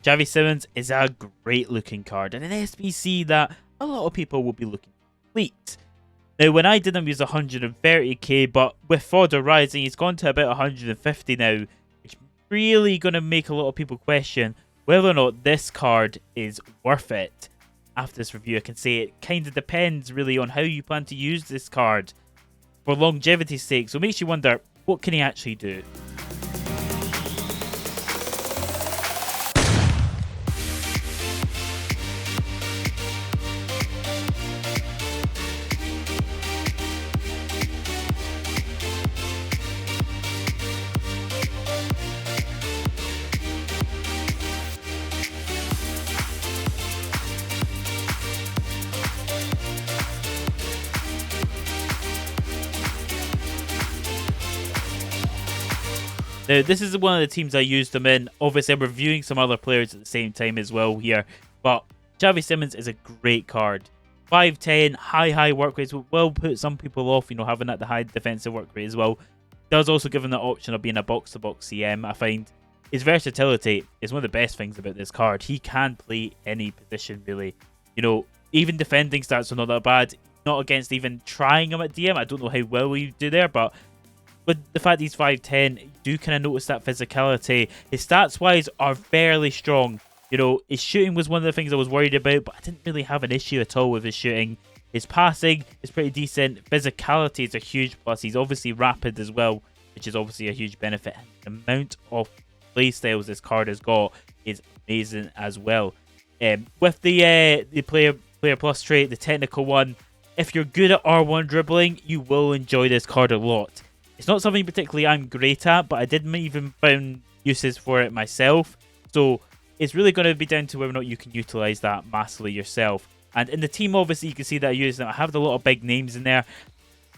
Xavi Simons is a great looking card and an SBC that a lot of people will be looking to complete. Now, when I did him, he was 130k, but with fodder rising, he's gone to about 150 now, which is really going to make a lot of people question whether or not this card is worth it. After this review, I can say it kind of depends really on how you plan to use this card for longevity's sake, so it makes you wonder, what can he actually do? Now, this is one of the teams I used them in. Obviously, I'm reviewing some other players at the same time as well here. But Xavi Simons is a great card. 5'10", high work rates will put some people off, having that the high defensive work rate as well. Does also give him the option of being a box-to-box CM. I find his versatility is one of the best things about this card. He can play any position, really. Even defending stats are not that bad. Not against even trying him at DM. I don't know how well we do there, but with the fact he's 5'10", you do kind of notice that physicality. His stats-wise are fairly strong. His shooting was one of the things I was worried about, but I didn't really have an issue at all with his shooting. His passing is pretty decent. Physicality is a huge plus. He's obviously rapid as well, which is obviously a huge benefit. And the amount of playstyles this card has got is amazing as well. With the player plus trait, the technical one, if you're good at R1 dribbling, you will enjoy this card a lot. It's not something particularly I'm great at, but I did even found uses for it myself. So it's really going to be down to whether or not you can utilize that massively yourself. And in the team, obviously, you can see that I use them. I have a lot of big names in there.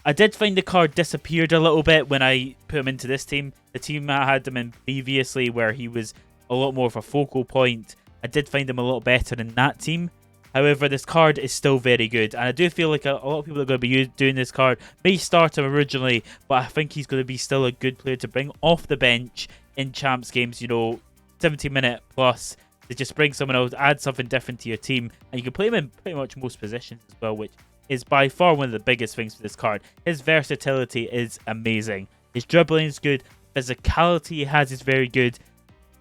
I did find the card disappeared a little bit when I put him into this team. The team I had him in previously, where he was a lot more of a focal point, I did find him a lot better in that team. However, this card is still very good, and I do feel like a lot of people are going to be doing this card may start him originally, but I think he's going to be still a good player to bring off the bench in champs games, 70-minute plus, to just bring someone else, add something different to your team, and you can play him in pretty much most positions as well, which is by far one of the biggest things for this card. His versatility is amazing. His dribbling is good, physicality he has is very good.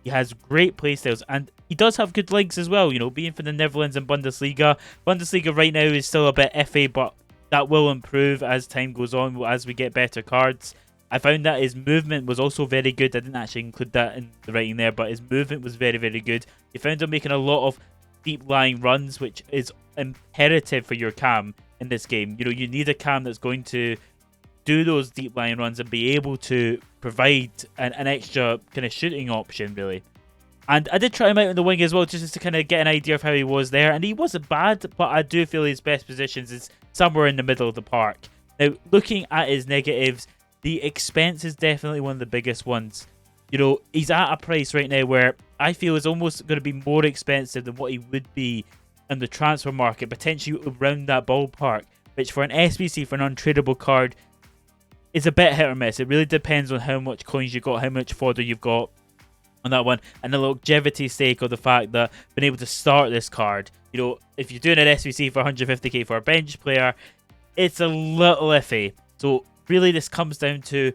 He has great playstyles, and he does have good legs as well, being from the Netherlands and Bundesliga. Bundesliga right now is still a bit iffy, but that will improve as time goes on, as we get better cards. I found that his movement was also very good. I didn't actually include that in the writing there, but his movement was very, very good. You found him making a lot of deep-lying runs, which is imperative for your cam in this game. You need a cam that's going to do those deep line runs and be able to provide an extra kind of shooting option, really. And I did try him out on the wing as well, just to kind of get an idea of how he was there. And he wasn't bad, but I do feel his best positions is somewhere in the middle of the park. Now, looking at his negatives, the expense is definitely one of the biggest ones. He's at a price right now where I feel is almost going to be more expensive than what he would be in the transfer market, potentially around that ballpark, which for an SBC, for an untradeable card, is a bit hit or miss. It really depends on how much coins you got, how much fodder you've got on that one, and the longevity sake of the fact that being able to start this card, if you're doing an SBC for 150k for a bench player, it's a little iffy. So really this comes down to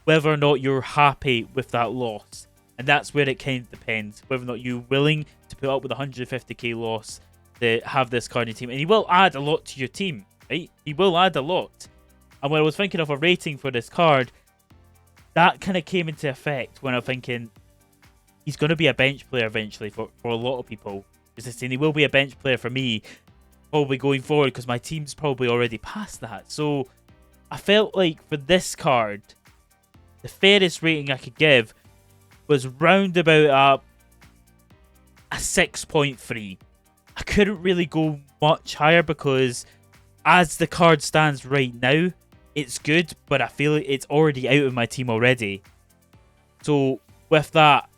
whether or not you're happy with that loss, and that's where it kind of depends, whether or not you're willing to put up with 150k loss to have this card in your team. And he will add a lot to your team, right? He will add a lot. And when I was thinking of a rating for this card, that kind of came into effect when I'm thinking he's going to be a bench player eventually for a lot of people. Just saying, he will be a bench player for me probably going forward, because my team's probably already past that. So I felt like for this card, the fairest rating I could give was round about a 6.3. I couldn't really go much higher because as the card stands right now, it's good, but I feel like it's already out of my team already. So with that,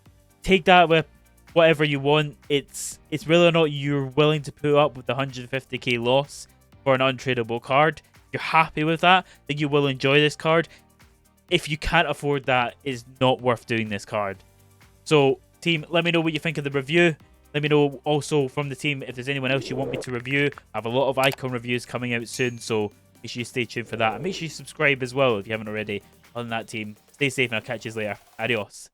take that with whatever you want. It's whether or not you're willing to put up with the 150k loss for an untradeable card. If you're happy with that, then you will enjoy this card. If you can't afford that, it's not worth doing this card. So team. Let me know what you think of the review. Let me know also from the team if there's anyone else you want me to review. I have a lot of icon reviews coming out soon, so make sure you stay tuned for that. And make sure you subscribe as well if you haven't already on that team. Stay safe and I'll catch you later. Adios.